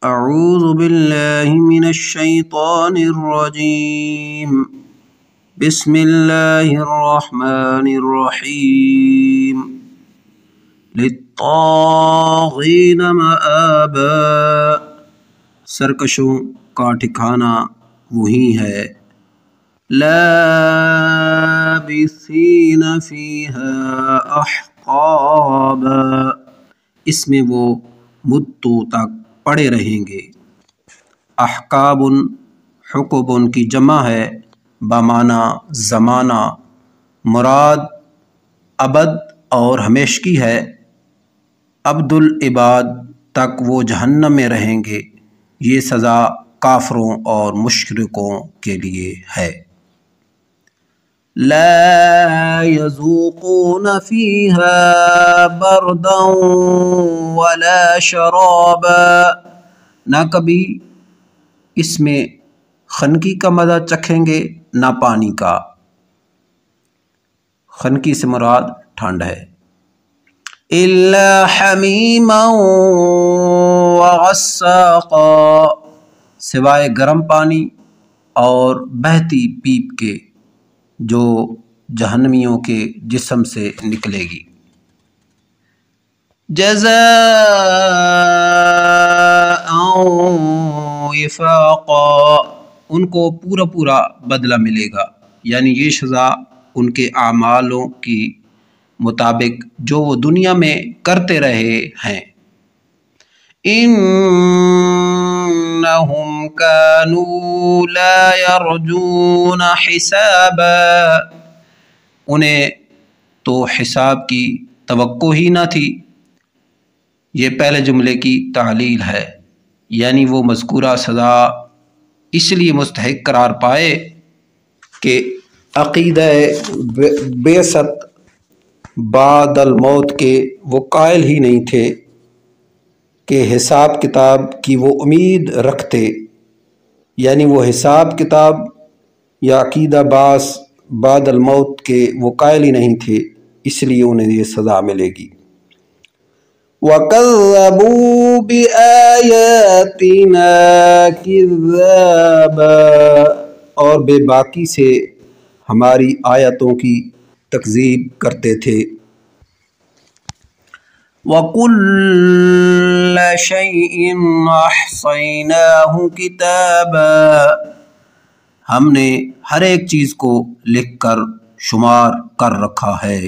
أعوذ بالله من الشيطان الرجيم. بسم الله الرحمن الرحيم. للطاغين مآبا، سرکشوں کا ٹھکانہ وہی ہے. لابثین فیہا احقابا، اس میں وہ مدتوں تک پڑے رہیں گے. احقاب حقب کی جمع ہے بمعنی زمانہ، مراد ابد اور ہمیشگی ہے. ابد العباد تک وہ جہنم میں رہیں گے. یہ سزا کافروں اور مشرکوں کے لیے ہے. لا يذوقون فيها بردا ولا شرابا، نہ کبھی اس میں خنکی کا مزہ چکھیں گے نہ پانی کا. خنکی سے مراد ٹھنڈ ہے. الا حمیما وغساقا، سوائے گرم پانی اور بہتی پیپ کے جو جہنمیوں کے جسم سے نکلے گی. جزاء وفاقا، ان کو پورا پورا بدلہ ملے گا، یعنی یہ سزا ان کے اعمالوں کی مطابق جو وہ دنیا میں کرتے رہے ہیں. انہم کانوا لا یرجون حسابا، انہیں تو حساب کی توقع ہی نہ تھی. یہ پہلے جملے کی تعلیل ہے، یعنی وہ مذکورہ سزا اس لیے مستحق قرار پائے کہ عقیدہ بعثت بعد الموت کے وہ قائل ہی نہیں تھے، کہ حساب کتاب کی وہ امید رکھتے، یعنی وہ حساب کتاب یا عقیدہ بعث بعد الموت کے وہ قائل ہی نہیں تھے، اس لیے انہیں یہ سزا ملے گی. وَكَذَّبُوا بِآيَاتِنَا كِذَّابًا، اور بے باکی سے ہماری آیتوں کی تکذیب کرتے تھے. وَكُلَّ شَيْءٍ أَحْصَيْنَاهُ كِتَابًا، ہم نے ہر ایک چیز کو لکھ کر شمار کر رکھا ہے.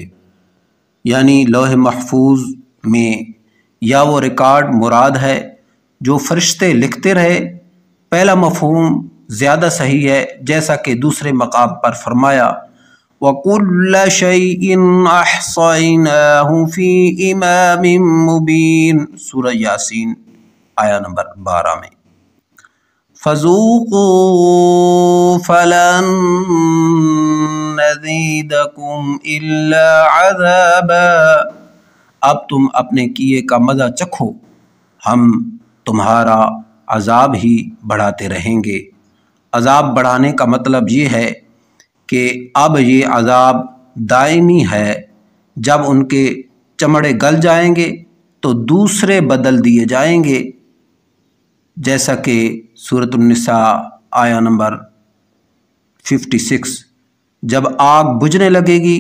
یعنی لوح محفوظ میں یا وہ ریکارڈ مراد ہے جو فرشتے لکھتے رہے. پہلا مفہوم زیادہ صحیح ہے، جیسا کہ دوسرے مقام پر فرمایا وَكُلَّ شَيْءٍ أَحْصَيْنَاهُ فِي إِمَامٍ مُبِينٍ، سورہ یاسین آیہ نمبر 12 میں. فَذُوقُوا فَلَن نَّزِيدَكُمْ إِلَّا عَذَابًا، اب تم اپنے کیے کا مزہ چکھو، ہم تمہارا عذاب ہی بڑھاتے رہیں گے. عذاب بڑھانے کا مطلب یہ ہے کہ اب یہ عذاب دائمی ہے. جب ان کے چمڑے گل جائیں گے تو دوسرے بدل دیے جائیں گے، جیسا کہ سورۃ النساء آیہ نمبر 56. جب آگ بجھنے لگے گی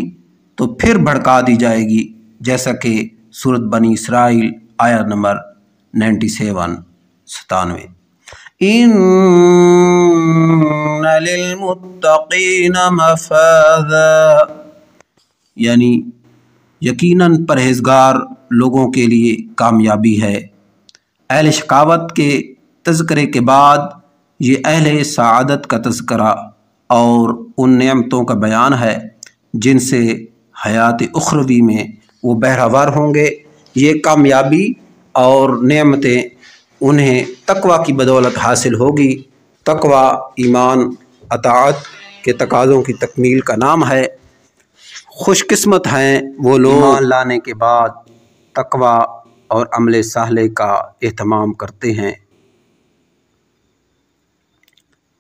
تو پھر بھڑکا دی جائے گی، جیسا کہ سورۃ بنی اسرائیل آیہ نمبر 97. ان للمتقین مفازا، یعنی یقیناً پرہیزگار لوگوں کے لیے کامیابی ہے. اہل شقاوت کے تذکرے کے بعد یہ اہل سعادت کا تذکرہ اور ان نعمتوں کا بیان ہے جن سے حیات اخروی میں وہ بہرہور ہوں گے. یہ کامیابی اور نعمتیں انہیں تقوی کی بدولت حاصل ہوگی. تقوی ایمان اطاعت کے تقاضوں کی تکمیل کا نام ہے. خوش قسمت ہیں وہ لوگ ایمان لانے کے بعد تقوی اور عمل صالح کا اہتمام کرتے ہیں.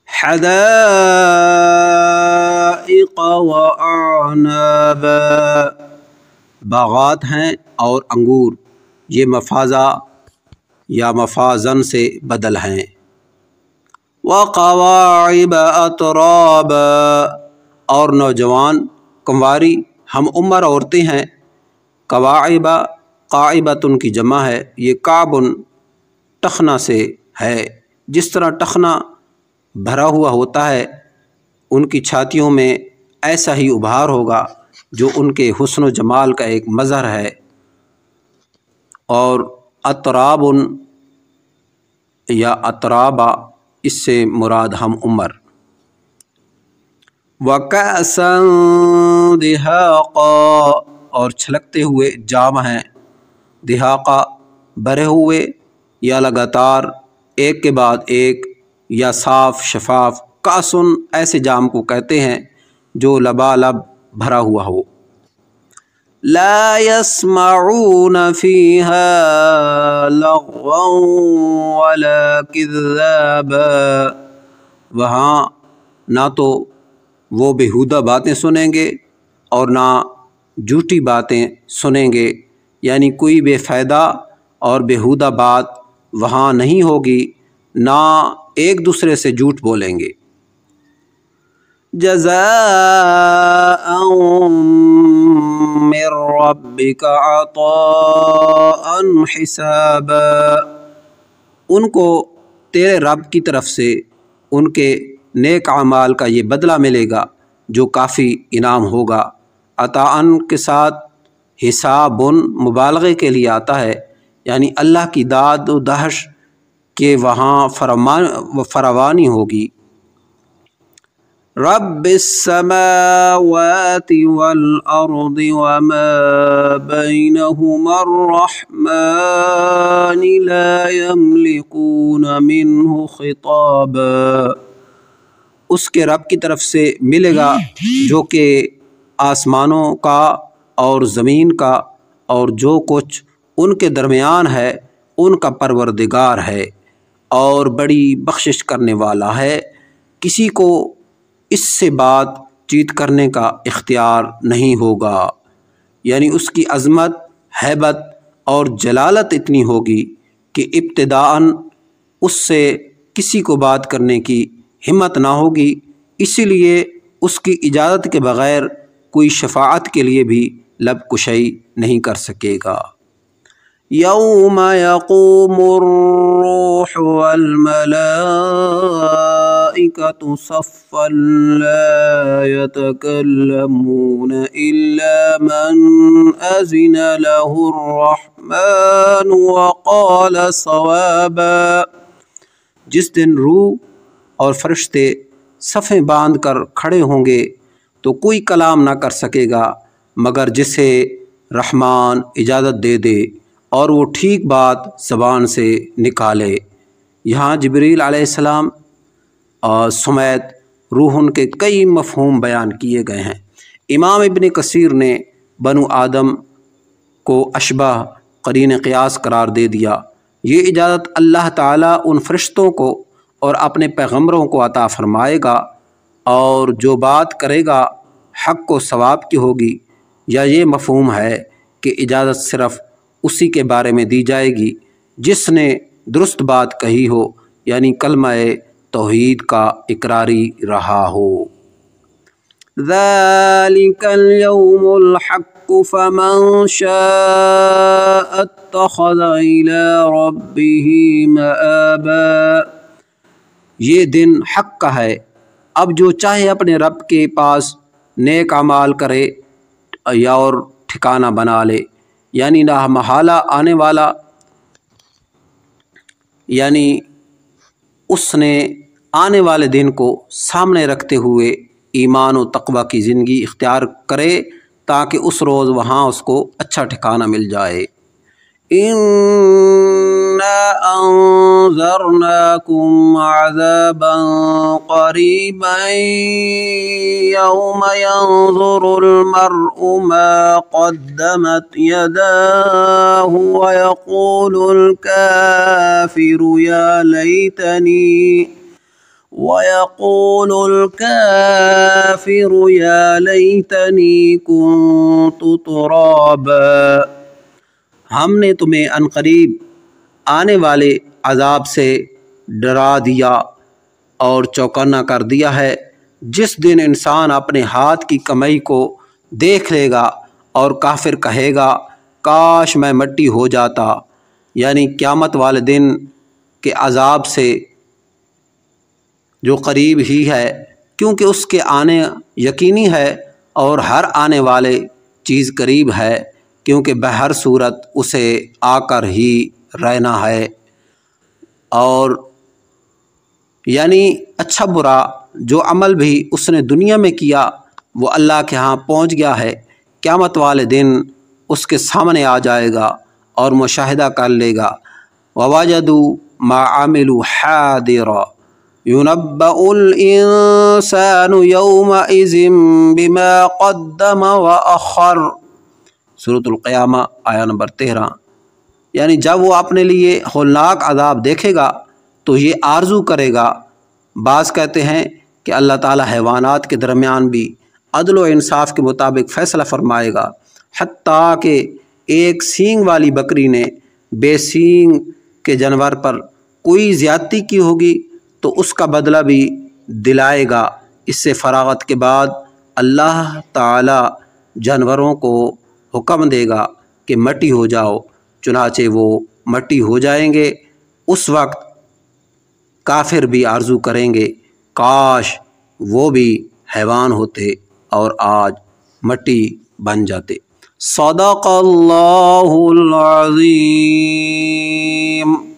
حدائق وأعنابا، باغات ہیں اور انگور. یہ مفازہ یا مفازن سے بدل ہیں۔ وقواعب اترابا، اور نوجوان کنواری ہم عمر عورتیں ہیں۔ قواعب قاعبۃ کی جمع ہے، یہ کعبن ٹخنا سے ہے، جس طرح ٹخنا بھرا ہوا ہوتا ہے ان کی چھاتیوں میں ایسا ہی ابھار ہوگا جو ان کے حسن و جمال کا ایک مظہر ہے۔ اور اطراب یا اطرابا اس سے مراد ہم عمر۔ وَكَأْسًا دِهَاقًا، اور چھلکتے ہوئے جام ہیں۔ دہاقہ بھرے ہوئے یا لگاتار ایک کے بعد ایک یا صاف شفاف۔ کاسن ایسے جام کو کہتے ہیں جو لبالب بھرا ہوا ہو۔ لا يسمعون فيها لغوا ولا كذابا، وہاں نہ تو وہ بیہودہ باتیں سنیں گے اور نہ جھوٹی باتیں سنیں گے، یعنی کوئی بے فائدہ اور بیہودہ بات وہاں نہیں ہوگی، نہ ایک دوسرے سے جھوٹ بولیں گے۔ جزاء من ربک عطاء حسابا، ان کو تیرے رب کی طرف سے ان کے نیک اعمال کا یہ بدلہ ملے گا جو کافی انعام ہوگا۔ عطاء کے ساتھ حساب مبالغے کے لیے آتا ہے، یعنی اللہ کی داد و دہش کے وہاں فراوانی ہوگی۔ رب السماوات والارض وما بينهما الرحمن لا يملكون منه خطابا، اس کے رب کی طرف سے ملے گا جو کہ آسمانوں کا اور زمین کا اور جو کچھ ان کے درمیان ہے ان کا پروردگار ہے اور بڑی بخشش کرنے والا ہے، کسی کو اس سے بات چیت کرنے کا اختیار نہیں ہوگا، یعنی اس کی عظمت، ہیبت اور جلالت اتنی ہوگی کہ ابتداءً اس سے کسی کو بات کرنے کی ہمت نہ ہوگی، اسی لیے اس کی اجازت کے بغیر کوئی شفاعت کے لیے بھی لب کشائی نہیں کر سکے گا۔ یوم یقوم الروح والملائکۃ صفا لا یتکلمون الا من اذن له الرحمن وقال صوابا، جس دن روح اور فرشتے صفیں باندھ کر کھڑے ہوں گے تو کوئی کلام نہ کر سکے گا مگر جسے رحمان اجازت دے دے اور وہ ٹھیک بات زبان سے نکالے۔ یہاں جبریل علیہ السلام سمیت روح کے کئی مفہوم بیان کیے گئے ہیں۔ امام ابن کثیر نے بنو آدم کو اشباہ قرین قیاس قرار دے دیا۔ یہ اجازت اللہ تعالیٰ ان فرشتوں کو اور اپنے پیغمبروں کو عطا فرمائے گا، اور جو بات کرے گا حق و ثواب کی ہوگی، یا یہ مفہوم ہے کہ اجازت صرف اسی کے بارے میں دی جائے گی جس نے درست بات کہی ہو، یعنی کلمہ توحید کا اقراری رہا ہو۔ ذالک الیوم الحق فمن شاء اتخذ الی ربہ مآبا، یہ دن حق کا ہے، اب جو چاہے اپنے رب کے پاس نیک اعمال کرے یا اور ٹھکانہ بنا لے، یعنی لا محالہ آنے والا، یعنی اس نے آنے والے دن کو سامنے رکھتے ہوئے ایمان و تقوی کی زندگی اختیار کرے تاکہ اس روز وہاں اس کو اچھا ٹھکانہ مل جائے۔ اِنَّا أَنذَرْنَاكُمْ عَذَابًا قَرِيبًا يَوْمَ يَنظُرُ الْمَرْءُ مَا قَدَّمَتْ يَدَاهُ وَيَقُولُ الْكَافِرُ يَا لَيْتَنِي كُنتُ تُرَابًا، ہم نے تمہیں عنقریب آنے والے عذاب سے ڈرا دیا اور چوکنا کر دیا ہے۔ جس دن انسان اپنے ہاتھ کی کمائی کو دیکھ لے گا اور کافر کہے گا کاش میں مٹی ہو جاتا، یعنی قیامت والے دن کے عذاب سے جو قریب ہی ہے، کیونکہ اس کے آنے یقینی ہے اور ہر آنے والے چیز قریب ہے، کیونکہ بہر صورت اسے آ کر ہی رہنا ہے۔ اور یعنی اچھا برا جو عمل بھی اس نے دنیا میں کیا وہ اللہ کے ہاں پہنچ گیا ہے، قیامت والے دن اس کے سامنے آ جائے گا اور مشاہدہ کر لے گا۔ وَوَجَدُوا مَا عَمِلُوا حَاضِرًا يُنَبَّأُ الْإِنسَانُ يَوْمَئِذٍ بِمَا قَدَّمَ وَأَخَّرَ، سورۃ القیامہ آیا نمبر 13۔ یعنی جب وہ اپنے لیے ہولناک عذاب دیکھے گا تو یہ آرزو کرے گا۔ بعض کہتے ہیں کہ اللہ تعالی حیوانات کے درمیان بھی عدل و انصاف کے مطابق فیصلہ فرمائے گا، حتیٰ کہ ایک سینگ والی بکری نے بے سینگ کے جانور پر کوئی زیادتی کی ہوگی تو اس کا بدلہ بھی دلائے گا۔ اس سے فراغت کے بعد اللہ تعالی جانوروں کو حکم دے گا کہ مٹی ہو جاؤ، چنانچہ وہ مٹی ہو جائیں گے۔ اس وقت کافر بھی آرزو کریں گے کاش وہ بھی حیوان ہوتے اور آج مٹی بن جاتے۔ صدق اللہ العظیم۔